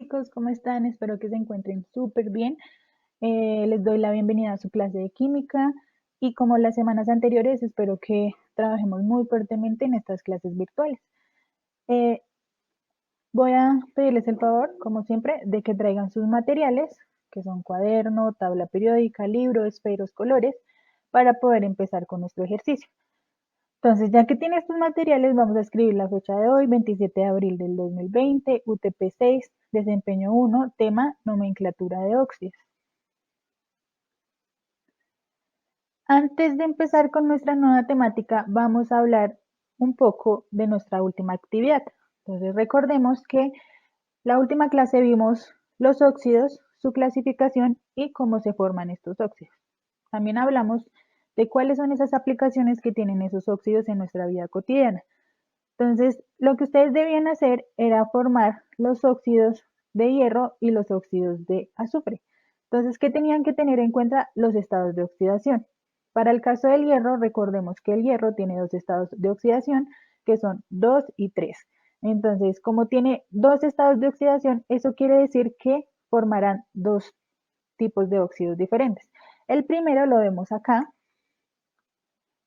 Chicos, ¿cómo están? Espero que se encuentren súper bien. Les doy la bienvenida a su clase de química y como las semanas anteriores, espero que trabajemos muy fuertemente en estas clases virtuales. Eh, Voy a pedirles el favor, como siempre, de que traigan sus materiales, que son cuaderno, tabla periódica, libro, esferos, colores, para poder empezar con nuestro ejercicio. Entonces, ya que tiene estos materiales, vamos a escribir la fecha de hoy, 27 de abril del 2020, UTP 6, desempeño 1, tema nomenclatura de óxidos. Antes de empezar con nuestra nueva temática, vamos a hablar un poco de nuestra última actividad. Entonces, recordemos que la última clase vimos los óxidos, su clasificación y cómo se forman estos óxidos. También hablamos de cuáles son esas aplicaciones que tienen esos óxidos en nuestra vida cotidiana. Entonces, lo que ustedes debían hacer era formar los óxidos de hierro y los óxidos de azufre. Entonces, ¿qué tenían que tener en cuenta? Los estados de oxidación. Para el caso del hierro, recordemos que el hierro tiene dos estados de oxidación, que son 2 y 3. Entonces, como tiene dos estados de oxidación, eso quiere decir que formarán dos tipos de óxidos diferentes. El primero lo vemos acá,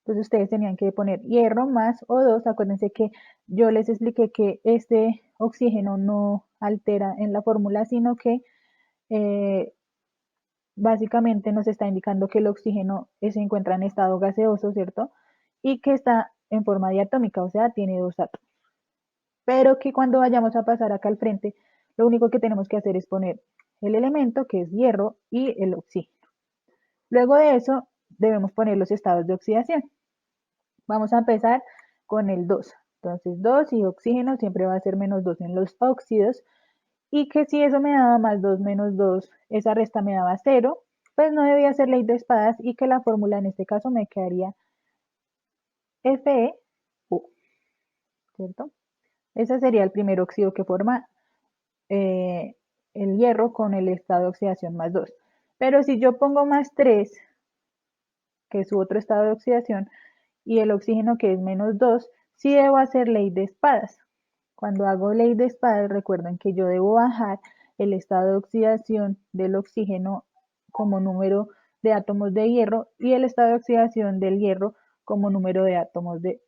entonces ustedes tenían que poner hierro más O2. Acuérdense que yo les expliqué que este oxígeno no altera en la fórmula, sino que eh, básicamente nos está indicando que el oxígeno se encuentra en estado gaseoso, ¿cierto? Y que está en forma diatómica, o sea, tiene dos átomos. Pero que cuando vayamos a pasar acá al frente, lo único que tenemos que hacer es poner el elemento, que es hierro, y el oxígeno. Luego de eso, debemos poner los estados de oxidación. Vamos a empezar con el 2. Entonces 2 y oxígeno siempre va a ser menos 2 en los óxidos. Y que si eso me daba más 2 menos 2, esa resta me daba 0, pues no debía ser ley de espadas y que la fórmula en este caso me quedaría FeO, ¿cierto? Ese sería el primer óxido que forma eh, el hierro con el estado de oxidación más 2. Pero si yo pongo más 3, que es su otro estado de oxidación, y el oxígeno que es menos 2, sí debo hacer ley de espadas. Cuando hago ley de espadas, recuerden que yo debo bajar el estado de oxidación del oxígeno como número de átomos de hierro y el estado de oxidación del hierro como número de átomos de,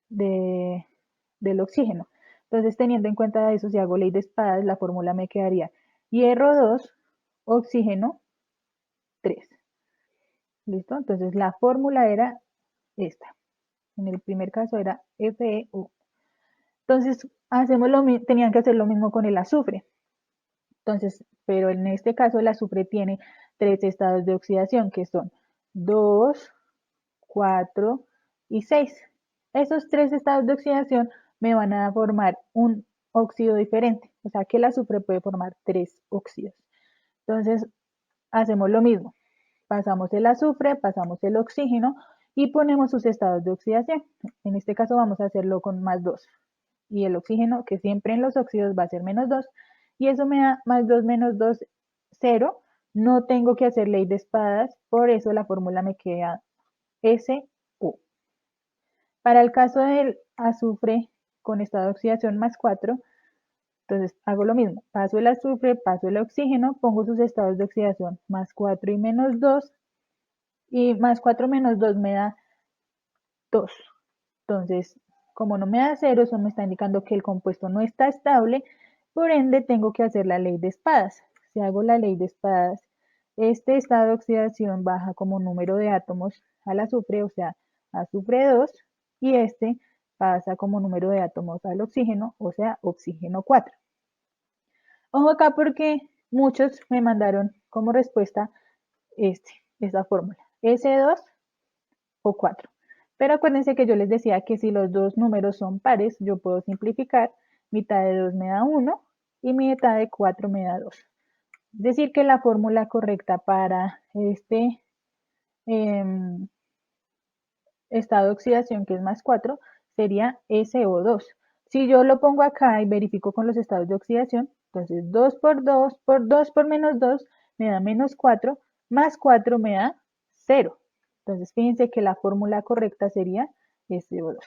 del oxígeno. Entonces, teniendo en cuenta eso, si hago ley de espadas, la fórmula me quedaría hierro 2, oxígeno 3. ¿Listo? Entonces, la fórmula era esta. En el primer caso era FeO. Entonces, tenían que hacer lo mismo con el azufre. Entonces, pero en este caso el azufre tiene tres estados de oxidación, que son 2, 4 y 6. Esos tres estados de oxidación me van a formar un óxido diferente. O sea que el azufre puede formar tres óxidos. Entonces, hacemos lo mismo. Pasamos el azufre, pasamos el oxígeno y ponemos sus estados de oxidación. En este caso vamos a hacerlo con más 2. Y el oxígeno, que siempre en los óxidos va a ser menos 2, y eso me da más 2 menos 2, 0. No tengo que hacer ley de espadas, por eso la fórmula me queda SO. Para el caso del azufre con estado de oxidación más 4, entonces hago lo mismo, paso el azufre, paso el oxígeno, pongo sus estados de oxidación más 4 y menos 2, y más 4 menos 2 me da 2. Entonces, como no me da 0, eso me está indicando que el compuesto no está estable, por ende tengo que hacer la ley de espadas. Si hago la ley de espadas, este estado de oxidación baja como número de átomos al azufre, o sea, azufre 2, y este pasa como número de átomos al oxígeno, o sea, oxígeno 4. Ojo acá porque muchos me mandaron como respuesta esta fórmula, S2 o 4. Pero acuérdense que yo les decía que si los dos números son pares, yo puedo simplificar. Mitad de 2 me da 1 y mitad de 4 me da 2. Es decir, que la fórmula correcta para este eh, estado de oxidación, que es más 4, sería SO2. Si yo lo pongo acá y verifico con los estados de oxidación, entonces 2 por 2 por 2 por menos 2 me da menos 4, más 4 me da 0. Entonces fíjense que la fórmula correcta sería SO2.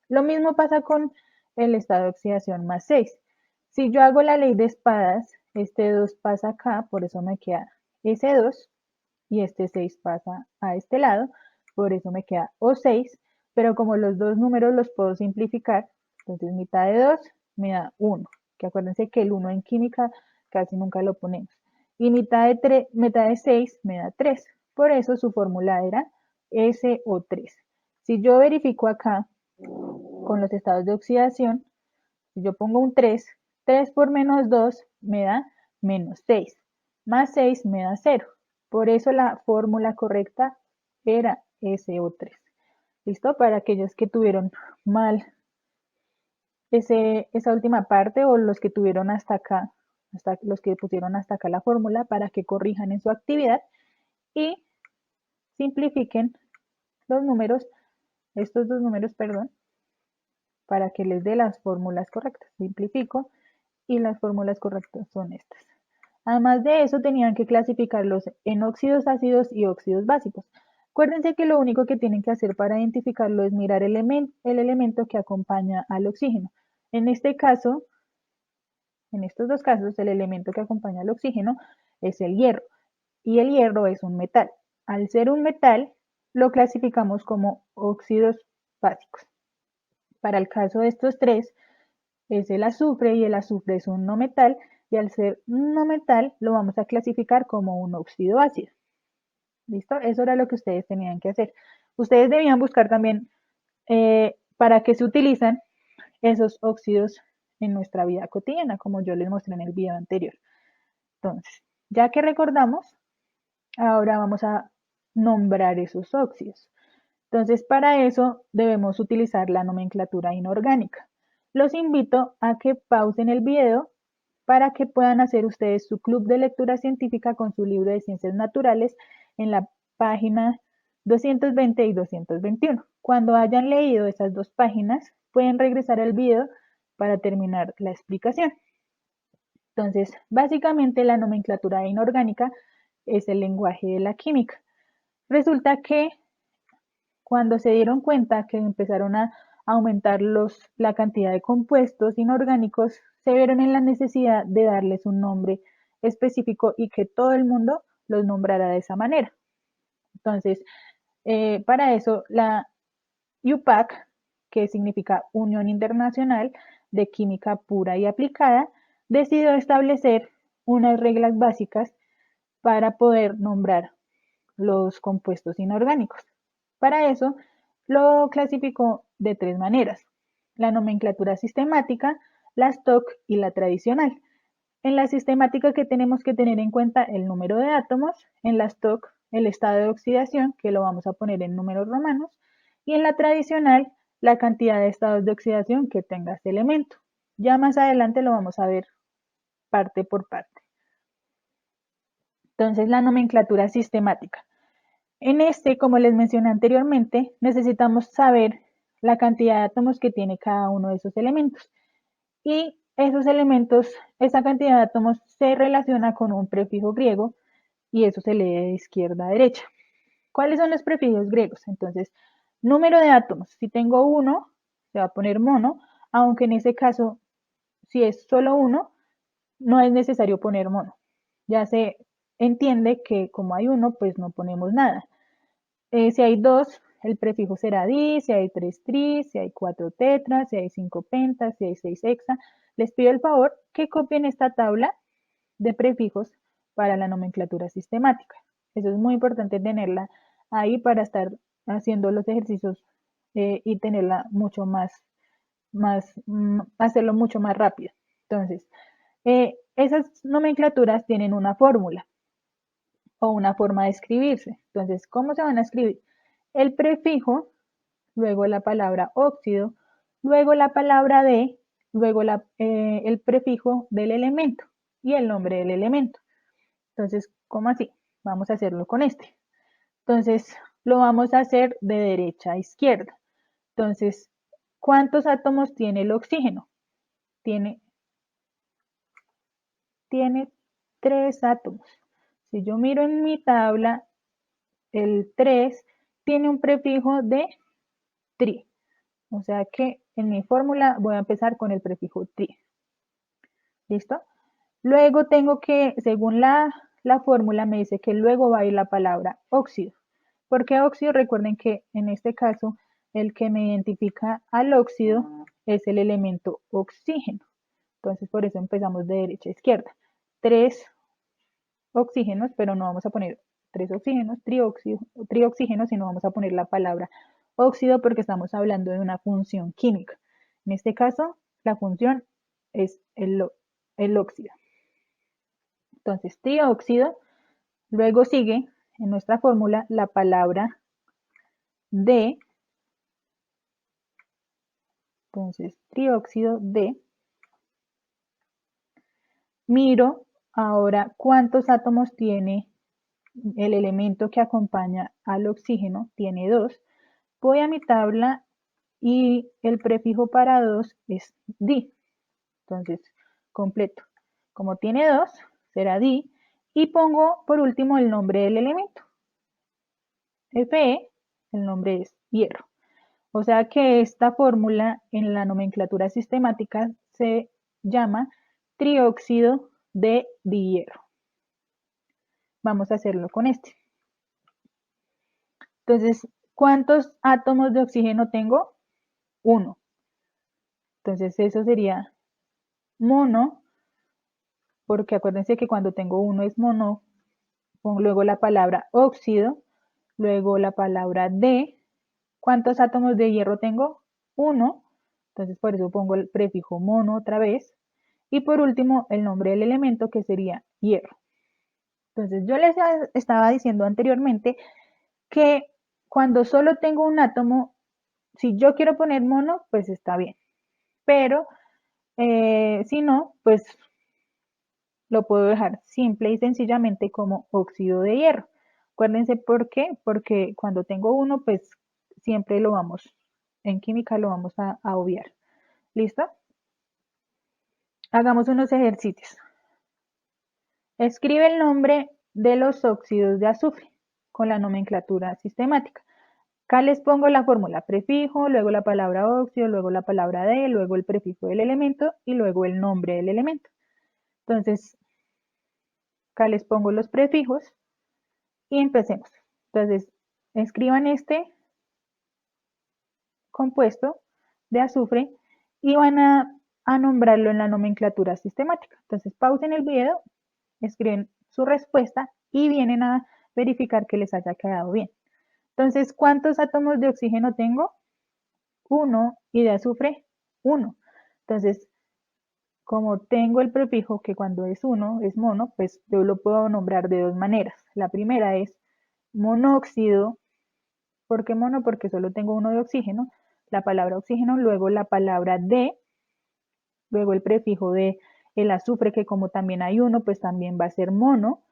Lo mismo pasa con el estado de oxidación más 6. Si yo hago la ley de espadas este 2 pasa acá, por eso me queda ese 2, y este 6 pasa a este lado, por eso me queda O6, pero como los dos números los puedo simplificar, entonces mitad de 2 me da 1, que acuérdense que el 1 en química casi nunca lo ponemos, y mitad de 6 me da 3, por eso su fórmula era SO3. Si yo verifico acá con los estados de oxidación, si yo pongo un 3, 3 por menos 2 me da menos 6, más 6 me da 0. Por eso la fórmula correcta era SO3. ¿Listo? Para aquellos que tuvieron mal esa última parte o los que tuvieron hasta acá, hasta los que pusieron hasta acá la fórmula para que corrijan en su actividad y simplifiquen los números, estos dos números, perdón, para que les dé las fórmulas correctas. Simplifico y las fórmulas correctas son estas. Además de eso, tenían que clasificarlos en óxidos ácidos y óxidos básicos. Acuérdense que lo único que tienen que hacer para identificarlo es mirar el elemento que acompaña al oxígeno. En este caso, en estos dos casos, el elemento que acompaña al oxígeno es el hierro. Y el hierro es un metal. Al ser un metal, lo clasificamos como óxidos básicos. Para el caso de estos tres, es el azufre y el azufre es un no metal y al ser no metal lo vamos a clasificar como un óxido ácido. ¿Listo? Eso era lo que ustedes tenían que hacer. Ustedes debían buscar también para qué se utilizan esos óxidos en nuestra vida cotidiana, como yo les mostré en el video anterior. Entonces, ya que recordamos, ahora vamos a nombrar esos óxidos. Entonces, para eso debemos utilizar la nomenclatura inorgánica. Los invito a que pausen el video para que puedan hacer ustedes su club de lectura científica con su libro de ciencias naturales en la página 220 y 221. Cuando hayan leído esas dos páginas, pueden regresar al video para terminar la explicación. Entonces, básicamente la nomenclatura inorgánica es el lenguaje de la química. Resulta que cuando se dieron cuenta que empezaron a aumentar la cantidad de compuestos inorgánicos, se vieron en la necesidad de darles un nombre específico y que todo el mundo los nombrara de esa manera. Entonces, para eso la UPAC, que significa Unión Internacional de Química Pura y Aplicada, decidió establecer unas reglas básicas para poder nombrar los compuestos inorgánicos. Para eso, lo clasificó de tres maneras: la nomenclatura sistemática, la stock y la tradicional. En la sistemática, que tenemos que tener en cuenta el número de átomos; en la stock, el estado de oxidación, que lo vamos a poner en números romanos; y en la tradicional, la cantidad de estados de oxidación que tenga este elemento. Ya más adelante lo vamos a ver parte por parte. Entonces, la nomenclatura sistemática. En este, como les mencioné anteriormente, necesitamos saber la cantidad de átomos que tiene cada uno de esos elementos. Y esos elementos, esa cantidad de átomos se relaciona con un prefijo griego y eso se lee de izquierda a derecha. ¿Cuáles son los prefijos griegos? Entonces, número de átomos. Si tengo uno, se va a poner mono, aunque en ese caso, si es solo uno, no es necesario poner mono. Ya se entiende que como hay uno, pues no ponemos nada. Si hay dos, el prefijo será di; si hay tres, tri; si hay cuatro, tetra; si hay cinco, penta; si hay seis, hexa. Les pido el favor que copien esta tabla de prefijos para la nomenclatura sistemática. Eso es muy importante tenerla ahí para estar haciendo los ejercicios y tenerla mucho hacerlo mucho más rápido. Entonces, esas nomenclaturas tienen una fórmula o una forma de escribirse. Entonces, ¿cómo se van a escribir? El prefijo, luego la palabra óxido, luego la palabra de, luego el prefijo del elemento y el nombre del elemento. Entonces, ¿cómo así? Vamos a hacerlo con este. Entonces, lo vamos a hacer de derecha a izquierda. Entonces, ¿cuántos átomos tiene el oxígeno? Tiene 3 átomos. Si yo miro en mi tabla, el 3 tiene un prefijo de tri. O sea que en mi fórmula voy a empezar con el prefijo tri. ¿Listo? Luego tengo que, según la fórmula, me dice que luego va a ir la palabra óxido. ¿Por qué óxido? Recuerden que en este caso el que me identifica al óxido es el elemento oxígeno. Entonces por eso empezamos de derecha a izquierda. 3 oxígenos, pero no vamos a poner 3 oxígenos, trioxígenos, sino vamos a poner la palabra óxido porque estamos hablando de una función química. En este caso, la función es el óxido. Entonces, trióxido, luego sigue en nuestra fórmula la palabra D. Entonces, trióxido D. Miro ahora cuántos átomos tiene el elemento que acompaña al oxígeno, tiene 2. Voy a mi tabla y el prefijo para 2 es di. Entonces, completo. Como tiene 2, será di. Y pongo por último el nombre del elemento. Fe, el nombre es hierro. O sea que esta fórmula en la nomenclatura sistemática se llama trióxido de dihierro. Vamos a hacerlo con este. Entonces, ¿cuántos átomos de oxígeno tengo? 1. Entonces, eso sería mono, porque acuérdense que cuando tengo 1 es mono, pongo luego la palabra óxido, luego la palabra de. ¿Cuántos átomos de hierro tengo? 1. Entonces, por eso pongo el prefijo mono otra vez. Y por último, el nombre del elemento que sería hierro. Entonces, yo les estaba diciendo anteriormente que cuando solo tengo un átomo, si yo quiero poner mono, pues está bien. Pero si no, pues lo puedo dejar simple y sencillamente como óxido de hierro. Acuérdense por qué, porque cuando tengo uno, pues siempre lo vamos, en química lo vamos a obviar. ¿Listo? Hagamos unos ejercicios. Escribe el nombre de los óxidos de azufre con la nomenclatura sistemática. Acá les pongo la fórmula prefijo, luego la palabra óxido, luego la palabra de, luego el prefijo del elemento y luego el nombre del elemento. Entonces, acá les pongo los prefijos y empecemos. Entonces, escriban este compuesto de azufre y van a nombrarlo en la nomenclatura sistemática. Entonces, pausen el video, escriben su respuesta y vienen a verificar que les haya quedado bien. Entonces, ¿cuántos átomos de oxígeno tengo? 1 y de azufre 1. Entonces, como tengo el prefijo que cuando es 1 es mono, pues yo lo puedo nombrar de dos maneras. La primera es monóxido. ¿Por qué mono? Porque solo tengo uno de oxígeno. La palabra oxígeno, luego la palabra de, luego el prefijo de el azufre, que como también hay uno, pues también va a ser mono.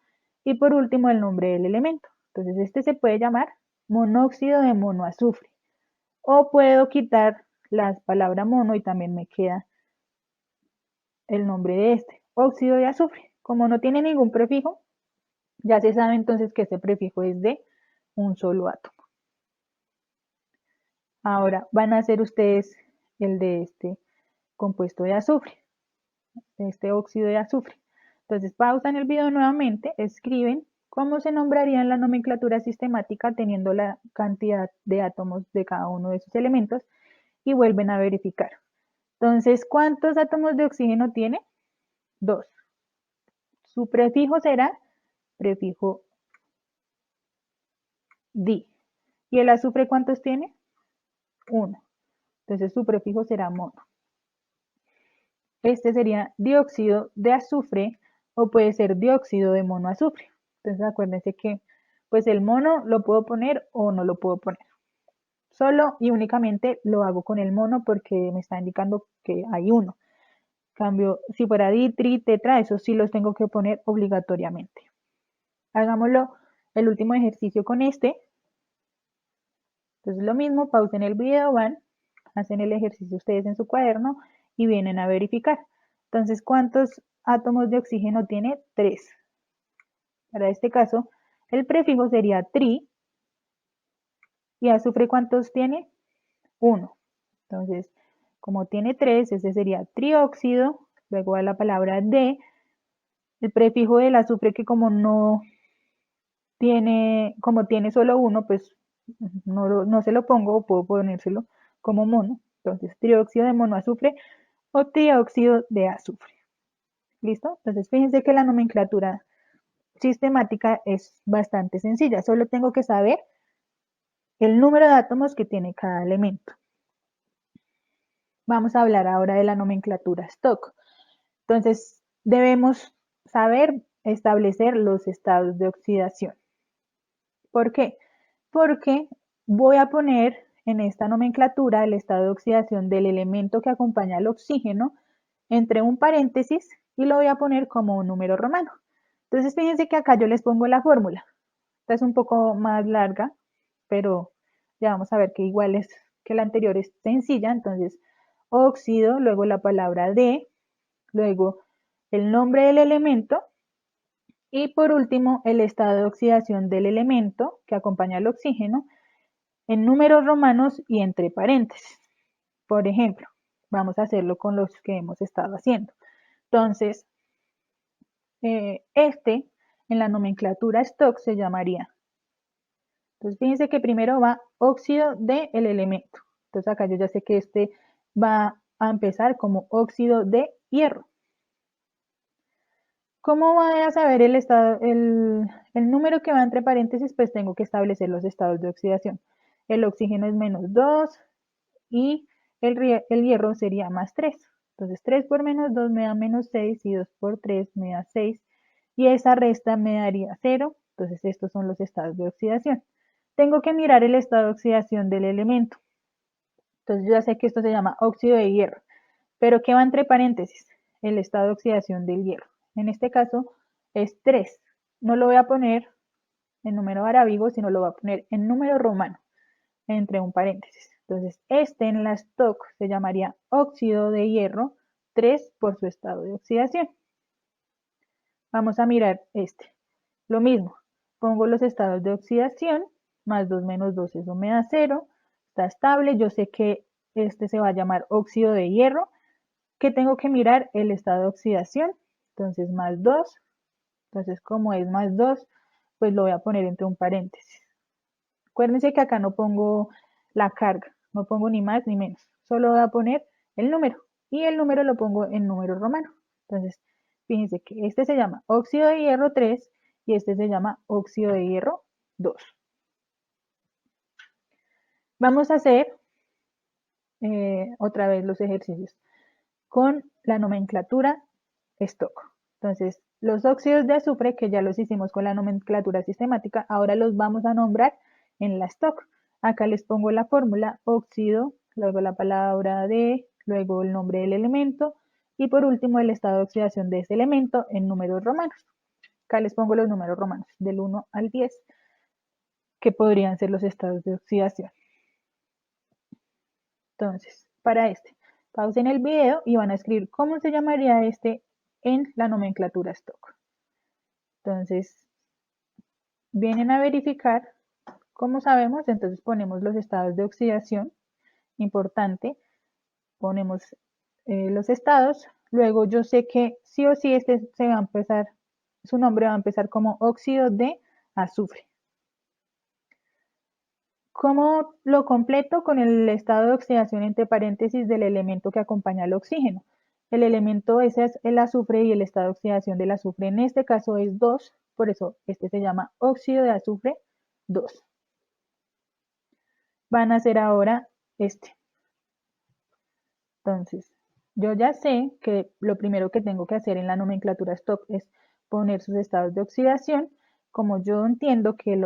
Y por último, el nombre del elemento. Entonces, este se puede llamar monóxido de monoazufre. O puedo quitar la palabra mono y también me queda el nombre de este, óxido de azufre. Como no tiene ningún prefijo, ya se sabe entonces que ese prefijo es de un solo átomo. Ahora van a hacer ustedes el de este compuesto de azufre, este óxido de azufre. Entonces pausan el video nuevamente, escriben cómo se nombraría en la nomenclatura sistemática teniendo la cantidad de átomos de cada uno de sus elementos y vuelven a verificar. Entonces, ¿cuántos átomos de oxígeno tiene? 2. Su prefijo será prefijo di. ¿Y el azufre cuántos tiene? 1. Entonces su prefijo será mono. Este sería dióxido de azufre o puede ser dióxido de monoazufre. Entonces acuérdense que pues el mono lo puedo poner o no lo puedo poner. Solo y únicamente lo hago con el mono porque me está indicando que hay uno. Cambio, si fuera di, tri, tetra, eso sí los tengo que poner obligatoriamente. Hagámoslo el último ejercicio con este. Entonces lo mismo, pausen el video, van, hacen el ejercicio ustedes en su cuaderno y vienen a verificar. Entonces, ¿cuántos átomos de oxígeno tiene? 3. Para este caso, el prefijo sería tri. ¿Y azufre cuántos tiene? 1. Entonces, como tiene 3, ese sería trióxido. Luego va la palabra de. El prefijo del azufre que como tiene solo uno, pues no se lo pongo o puedo ponérselo como mono. Entonces, trióxido de monoazufre o trióxido de azufre. ¿Listo? Entonces, fíjense que la nomenclatura sistemática es bastante sencilla. Solo tengo que saber el número de átomos que tiene cada elemento. Vamos a hablar ahora de la nomenclatura Stock. Entonces, debemos saber establecer los estados de oxidación. ¿Por qué? Porque voy a poner en esta nomenclatura el estado de oxidación del elemento que acompaña al oxígeno entre un paréntesis y lo voy a poner como un número romano. Entonces, fíjense que acá yo les pongo la fórmula. Esta es un poco más larga, pero ya vamos a ver que igual es que la anterior es sencilla. Entonces, óxido, luego la palabra de, luego el nombre del elemento y por último el estado de oxidación del elemento que acompaña al oxígeno en números romanos y entre paréntesis. Por ejemplo, vamos a hacerlo con los que hemos estado haciendo. Entonces, en la nomenclatura stock se llamaría. Entonces, fíjense que primero va óxido del elemento. Entonces, acá yo ya sé que este va a empezar como óxido de hierro. ¿Cómo voy a saber el número que va entre paréntesis? Pues tengo que establecer los estados de oxidación. El oxígeno es -2 y el hierro sería +3. Entonces 3 por -2 me da -6 y 2 por 3 me da 6 y esa resta me daría 0. Entonces estos son los estados de oxidación. Tengo que mirar el estado de oxidación del elemento. Entonces yo ya sé que esto se llama óxido de hierro. Pero ¿qué va entre paréntesis? El estado de oxidación del hierro. En este caso es 3. No lo voy a poner en número arábigo, sino lo voy a poner en número romano, entre un paréntesis. Entonces, en la stock se llamaría óxido de hierro 3 por su estado de oxidación. Vamos a mirar este. Lo mismo, pongo los estados de oxidación, +2 menos 2, eso me da 0. Está estable, yo sé que este se va a llamar óxido de hierro, que tengo que mirar el estado de oxidación, entonces +2, entonces como es +2, pues lo voy a poner entre un paréntesis. Acuérdense que acá no pongo la carga, no pongo ni más ni menos, solo voy a poner el número y el número lo pongo en número romano. Entonces, fíjense que este se llama óxido de hierro 3 y este se llama óxido de hierro 2. Vamos a hacer otra vez los ejercicios con la nomenclatura stock. Entonces, los óxidos de azufre, que ya los hicimos con la nomenclatura sistemática, ahora los vamos a nombrar en la stock. Acá les pongo la fórmula óxido, luego la palabra de, luego el nombre del elemento y por último el estado de oxidación de ese elemento en números romanos. Acá les pongo los números romanos del 1 al 10, que podrían ser los estados de oxidación. Entonces, para pausen el video y van a escribir cómo se llamaría en la nomenclatura stock. Entonces, vienen a verificar, ¿cómo sabemos? Entonces ponemos los estados de oxidación, importante, ponemos los estados, luego yo sé que sí o sí se va a empezar, su nombre va a empezar como óxido de azufre. ¿Cómo lo completo? Con el estado de oxidación entre paréntesis del elemento que acompaña al oxígeno. El elemento ese es el azufre y el estado de oxidación del azufre en este caso es 2, por eso este se llama óxido de azufre 2. Van a hacer ahora Entonces, yo ya sé que lo primero que tengo que hacer en la nomenclatura stock es poner sus estados de oxidación. Como yo entiendo que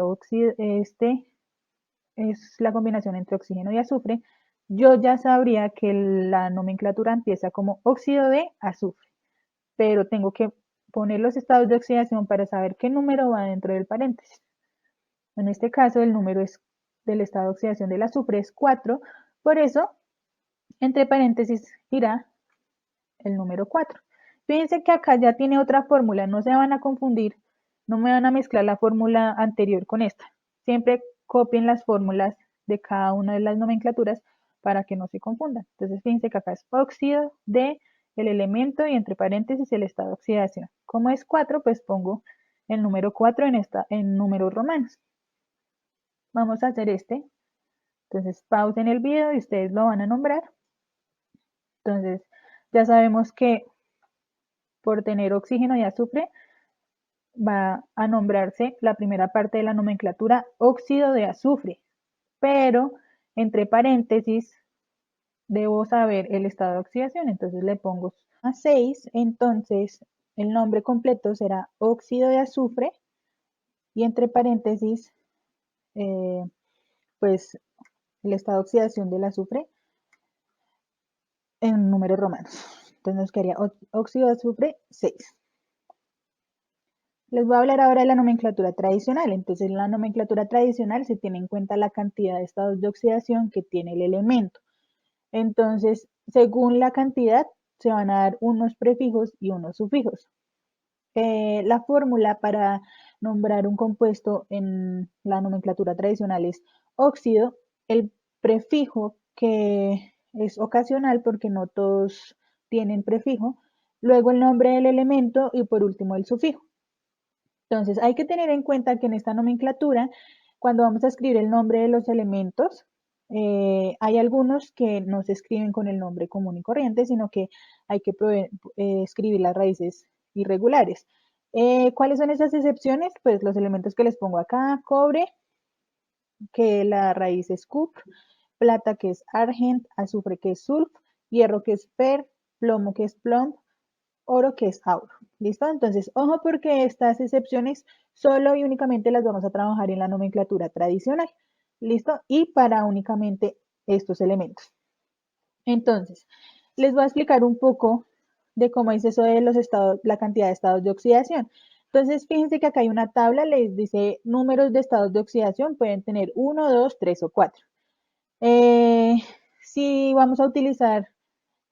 es la combinación entre oxígeno y azufre, yo ya sabría que la nomenclatura empieza como óxido de azufre, pero tengo que poner los estados de oxidación para saber qué número va dentro del paréntesis. En este caso, el número del estado de oxidación del azufre es 4, por eso, entre paréntesis irá el número 4. Fíjense que acá ya tiene otra fórmula, no se van a confundir, no me van a mezclar la fórmula anterior con esta. Siempre copien las fórmulas de cada una de las nomenclaturas para que no se confundan. Entonces fíjense que acá es óxido de el elemento y entre paréntesis el estado de oxidación. Como es 4, pues pongo el número 4 en números romanos. Vamos a hacer este. Entonces pausen el video y ustedes lo van a nombrar. Entonces ya sabemos que por tener oxígeno y azufre va a nombrarse la primera parte de la nomenclatura óxido de azufre, pero entre paréntesis debo saber el estado de oxidación, entonces le pongo a 6, entonces el nombre completo será óxido de azufre y entre paréntesis pues el estado de oxidación del azufre en números romanos. Entonces nos quedaría óxido de azufre 6. Les voy a hablar ahora de la nomenclatura tradicional. Entonces, en la nomenclatura tradicional se tiene en cuenta la cantidad de estados de oxidación que tiene el elemento. Entonces, según la cantidad, se van a dar unos prefijos y unos sufijos. La fórmula para nombrar un compuesto en la nomenclatura tradicional es óxido, el prefijo que es ocasional porque no todos tienen prefijo, luego el nombre del elemento y por último el sufijo. Entonces, hay que tener en cuenta que en esta nomenclatura, cuando vamos a escribir el nombre de los elementos, hay algunos que no se escriben con el nombre común y corriente, sino que hay que escribir las raíces irregulares. ¿Cuáles son esas excepciones? Pues los elementos que les pongo acá: cobre, que la raíz es cup, plata que es argent, azufre que es sulf, hierro que es per, plomo que es plomb, oro que es auro. ¿Listo? Entonces, ojo porque estas excepciones solo y únicamente las vamos a trabajar en la nomenclatura tradicional. ¿Listo? Y para únicamente estos elementos. Entonces, les voy a explicar un poco de cómo es eso de los estados, la cantidad de estados de oxidación. Entonces, fíjense que acá hay una tabla, les dice números de estados de oxidación, pueden tener 1, 2, 3 o 4. Si vamos a utilizar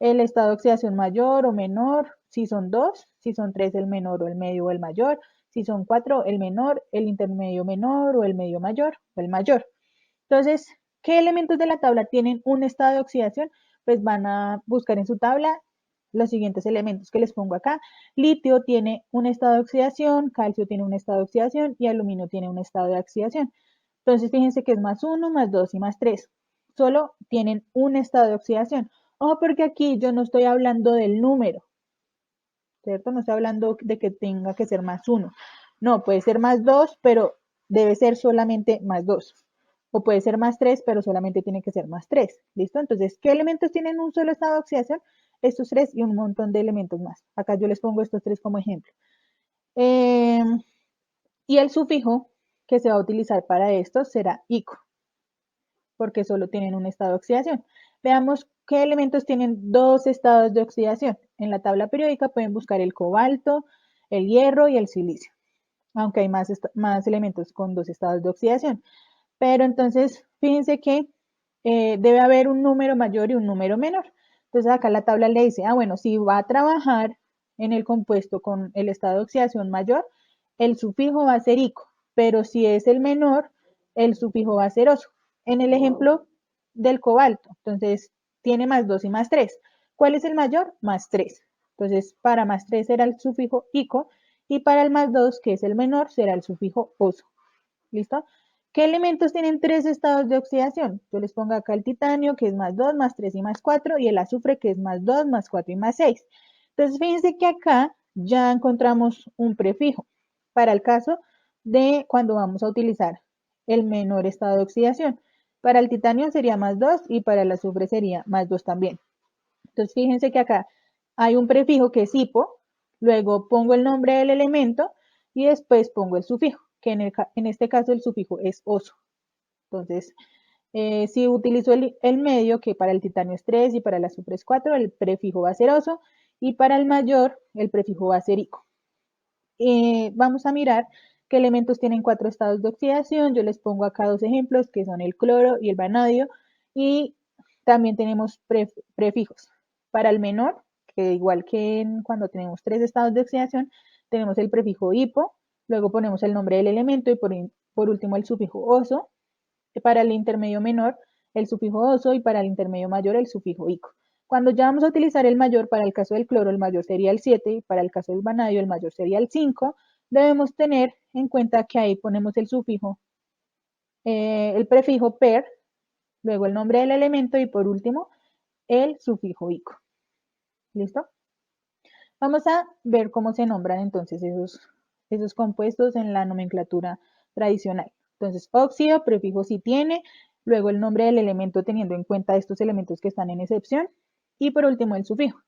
el estado de oxidación mayor o menor, si son 2, si son 3 el menor o el medio o el mayor, si son 4 el menor, el intermedio menor o el medio mayor o el mayor. Entonces, ¿qué elementos de la tabla tienen un estado de oxidación? Pues van a buscar en su tabla los siguientes elementos que les pongo acá. Litio tiene un estado de oxidación, calcio tiene un estado de oxidación y aluminio tiene un estado de oxidación. Entonces, fíjense que es más 1, más 2 y más 3. Solo tienen un estado de oxidación. Ojo, porque aquí yo no estoy hablando del número, ¿cierto? No estoy hablando de que tenga que ser más 1. No, puede ser más 2, pero debe ser solamente más 2. O puede ser más 3, pero solamente tiene que ser más 3. ¿Listo? Entonces, ¿qué elementos tienen un solo estado de oxidación? Estos 3 y un montón de elementos más. Acá yo les pongo estos 3 como ejemplo. Y el sufijo que se va a utilizar para esto será ico, porque solo tienen un estado de oxidación. Veamos qué elementos tienen dos estados de oxidación. En la tabla periódica pueden buscar el cobalto, el hierro y el silicio, aunque hay más elementos con dos estados de oxidación. Pero entonces, fíjense que debe haber un número mayor y un número menor. Entonces acá la tabla le dice, bueno, si va a trabajar en el compuesto con el estado de oxidación mayor, el sufijo va a ser ico, pero si es el menor, el sufijo va a ser oso. En el ejemplo del cobalto, entonces tiene más 2 y más 3. ¿Cuál es el mayor? Más 3. Entonces, para más 3 será el sufijo ico y para el más 2, que es el menor, será el sufijo oso. ¿Listo? ¿Qué elementos tienen tres estados de oxidación? Yo les pongo acá el titanio, que es más 2, más 3 y más 4, y el azufre, que es más 2, más 4 y más 6. Entonces, fíjense que acá ya encontramos un prefijo para el caso de cuando vamos a utilizar el menor estado de oxidación. Para el titanio sería más 2 y para el azufre sería más 2 también. Entonces, fíjense que acá hay un prefijo que es hipo, luego pongo el nombre del elemento y después pongo el sufijo, que en este caso el sufijo es oso. Entonces, si utilizo el medio, que para el titanio es 3 y para el azufre es 4, el prefijo va a ser oso y para el mayor el prefijo va a ser ico. Vamos a mirar qué elementos tienen 4 estados de oxidación. Yo les pongo acá dos ejemplos que son el cloro y el vanadio y también tenemos prefijos. Para el menor, que igual que cuando tenemos 3 estados de oxidación, tenemos el prefijo hipo, luego ponemos el nombre del elemento y por último el sufijo oso. Para el intermedio menor, el sufijo oso y para el intermedio mayor, el sufijo ico. Cuando ya vamos a utilizar el mayor, para el caso del cloro, el mayor sería el 7, y para el caso del vanadio, el mayor sería el 5, debemos tener en cuenta que ahí ponemos el sufijo, el prefijo per, luego el nombre del elemento y por último el sufijo ico. ¿Listo? Vamos a ver cómo se nombran entonces esos compuestos en la nomenclatura tradicional. Entonces, óxido, prefijo si tiene, luego el nombre del elemento teniendo en cuenta estos elementos que están en excepción y por último el sufijo.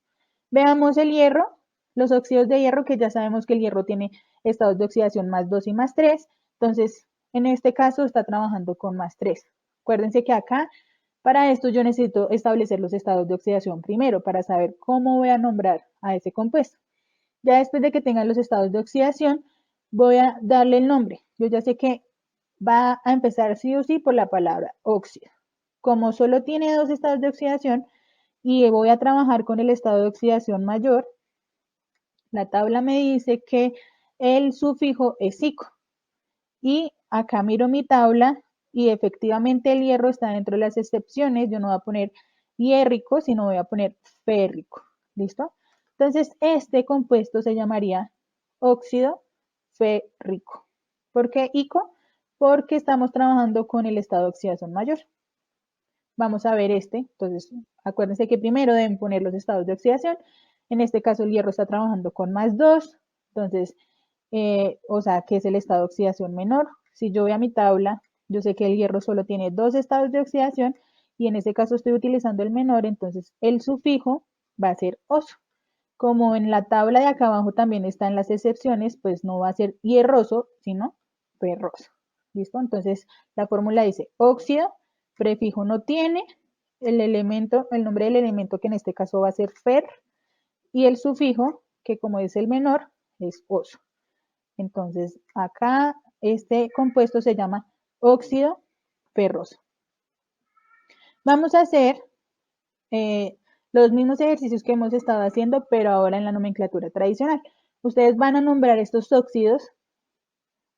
Veamos el hierro, los óxidos de hierro, que ya sabemos que el hierro tiene estados de oxidación más 2 y más 3, entonces en este caso está trabajando con más 3. Acuérdense que acá, para esto yo necesito establecer los estados de oxidación primero para saber cómo voy a nombrar a ese compuesto. Ya después de que tengan los estados de oxidación, voy a darle el nombre. Yo ya sé que va a empezar sí o sí por la palabra óxido. Como solo tiene dos estados de oxidación y voy a trabajar con el estado de oxidación mayor, la tabla me dice que el sufijo es ico. Y acá miro mi tabla y efectivamente el hierro está dentro de las excepciones. Yo no voy a poner hierrico, sino voy a poner férrico. ¿Listo? Entonces, este compuesto se llamaría óxido férrico. ¿Por qué ico? Porque estamos trabajando con el estado de oxidación mayor. Vamos a ver este. Entonces, acuérdense que primero deben poner los estados de oxidación. En este caso, el hierro está trabajando con más 2. Entonces, o sea, que es el estado de oxidación menor. Si yo voy a mi tabla, yo sé que el hierro solo tiene dos estados de oxidación y en este caso estoy utilizando el menor, entonces el sufijo va a ser oso. Como en la tabla de acá abajo también están las excepciones, pues no va a ser hierroso, sino ferroso. ¿Listo? Entonces la fórmula dice óxido, prefijo no tiene, el elemento, el nombre del elemento que en este caso va a ser fer, y el sufijo, que como es el menor, es oso. Entonces, acá este compuesto se llama óxido ferroso. Vamos a hacer los mismos ejercicios que hemos estado haciendo, pero ahora en la nomenclatura tradicional. Ustedes van a nombrar estos óxidos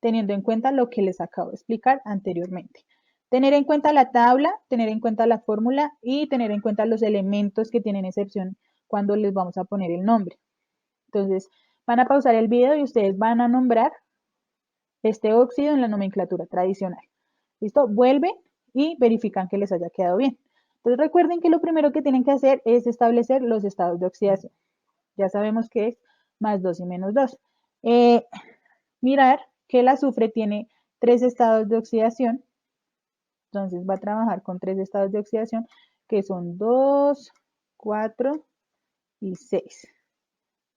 teniendo en cuenta lo que les acabo de explicar anteriormente. Tener en cuenta la tabla, tener en cuenta la fórmula y tener en cuenta los elementos que tienen excepción cuando les vamos a poner el nombre. Entonces, van a pausar el video y ustedes van a nombrar este óxido en la nomenclatura tradicional. ¿Listo? Vuelven y verifican que les haya quedado bien. Entonces recuerden que lo primero que tienen que hacer es establecer los estados de oxidación. Ya sabemos que es más 2 y menos 2. Mirar que el azufre tiene 3 estados de oxidación. Entonces va a trabajar con 3 estados de oxidación que son 2, 4 y 6.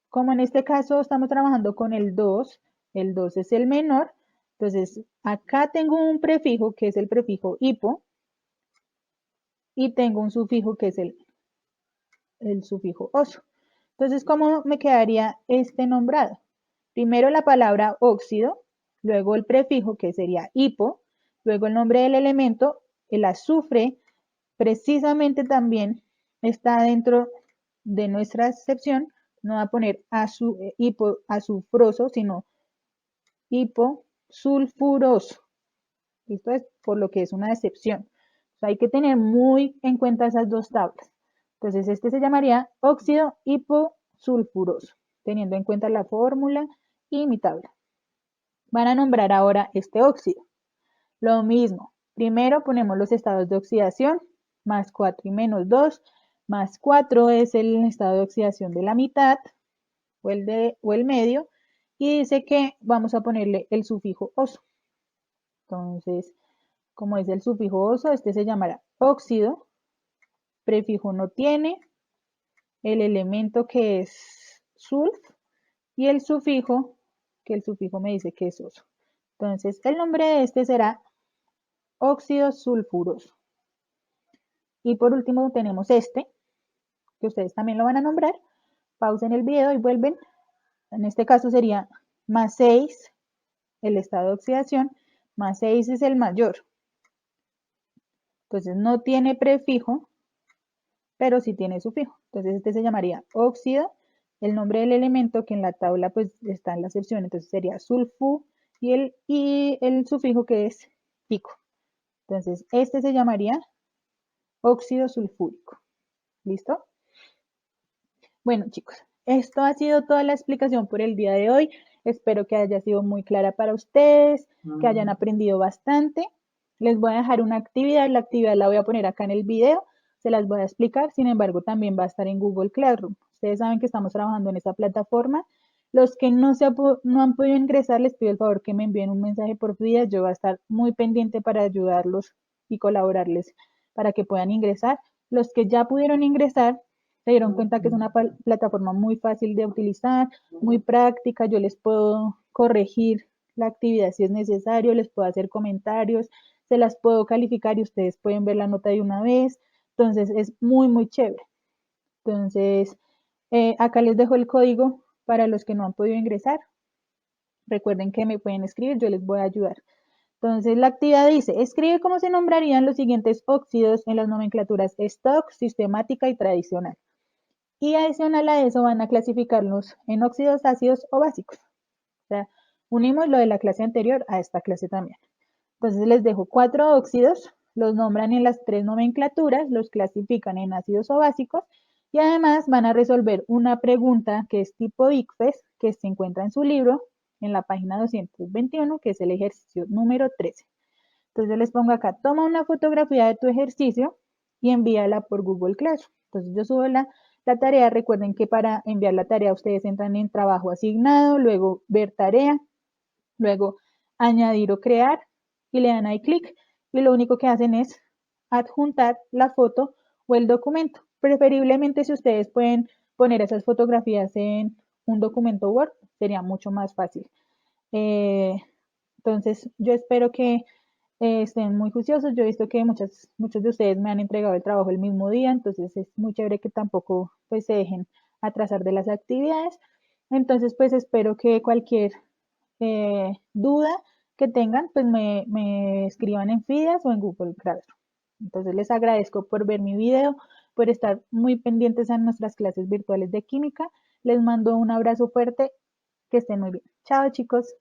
Como en este caso estamos trabajando con el 2 es el menor, entonces acá tengo un prefijo que es el prefijo hipo y tengo un sufijo que es el sufijo oso. Entonces, ¿cómo me quedaría este nombrado? Primero la palabra óxido, luego el prefijo que sería hipo, luego el nombre del elemento, el azufre, precisamente también está dentro de nuestra excepción, no va a poner hipo azufroso, sino hiposulfuroso. Esto es por lo que es una excepción. O sea, hay que tener muy en cuenta esas dos tablas. Entonces, este se llamaría óxido hiposulfuroso, teniendo en cuenta la fórmula y mi tabla. Van a nombrar ahora este óxido. Lo mismo, primero ponemos los estados de oxidación, más 4 y menos 2, más 4 es el estado de oxidación de la mitad o el medio, y dice que vamos a ponerle el sufijo oso. Entonces, como es el sufijo oso, este se llamará óxido, prefijo no tiene, el elemento que es sulf y el sufijo, que el sufijo me dice que es oso. Entonces, el nombre de este será óxido sulfuroso. Y por último tenemos este, que ustedes también lo van a nombrar. Pausen el video y vuelven. En este caso sería más 6 el estado de oxidación, más 6 es el mayor. Entonces no tiene prefijo, pero sí tiene sufijo. Entonces este se llamaría óxido, el nombre del elemento que en la tabla pues está en la excepción, entonces sería sulfu y el sufijo que es ico. Entonces este se llamaría óxido sulfúrico. ¿Listo? Bueno, chicos, esto ha sido toda la explicación por el día de hoy. Espero que haya sido muy clara para ustedes, que hayan aprendido bastante. Les voy a dejar una actividad, la actividad la voy a poner acá en el video, se las voy a explicar, sin embargo también va a estar en Google Classroom. Ustedes saben que estamos trabajando en esa plataforma. Los que no han podido ingresar, les pido el favor que me envíen un mensaje por vida. Yo voy a estar muy pendiente para ayudarlos y colaborarles para que puedan ingresar. Los que ya pudieron ingresar, se dieron cuenta que es una plataforma muy fácil de utilizar, muy práctica. Yo les puedo corregir la actividad si es necesario, les puedo hacer comentarios, se las puedo calificar y ustedes pueden ver la nota de una vez. Entonces es muy, muy chévere. Entonces, acá les dejo el código para los que no han podido ingresar. Recuerden que me pueden escribir, yo les voy a ayudar. Entonces, la actividad dice, escribe cómo se nombrarían los siguientes óxidos en las nomenclaturas stock, sistemática y tradicional. Y adicional a eso van a clasificarlos en óxidos ácidos o básicos. O sea, unimos lo de la clase anterior a esta clase también. Entonces les dejo 4 óxidos, los nombran en las 3 nomenclaturas, los clasifican en ácidos o básicos y además van a resolver una pregunta que es tipo ICFES, que se encuentra en su libro, en la página 221, que es el ejercicio número 13. Entonces yo les pongo acá, toma una fotografía de tu ejercicio y envíala por Google Classroom. Entonces yo subo la tarea. Recuerden que para enviar la tarea ustedes entran en trabajo asignado, luego ver tarea, luego añadir o crear y le dan ahí clic y lo único que hacen es adjuntar la foto o el documento. Preferiblemente si ustedes pueden poner esas fotografías en un documento Word, sería mucho más fácil. Eh, entonces yo espero que estén muy juiciosos. Yo he visto que muchos de ustedes me han entregado el trabajo el mismo día, entonces es muy chévere que tampoco pues se dejen atrasar de las actividades. Entonces pues espero que cualquier duda que tengan pues me escriban en Fidas o en Google Classroom. Entonces les agradezco por ver mi video, por estar muy pendientes a nuestras clases virtuales de química. Les mando un abrazo fuerte, que estén muy bien. Chao chicos.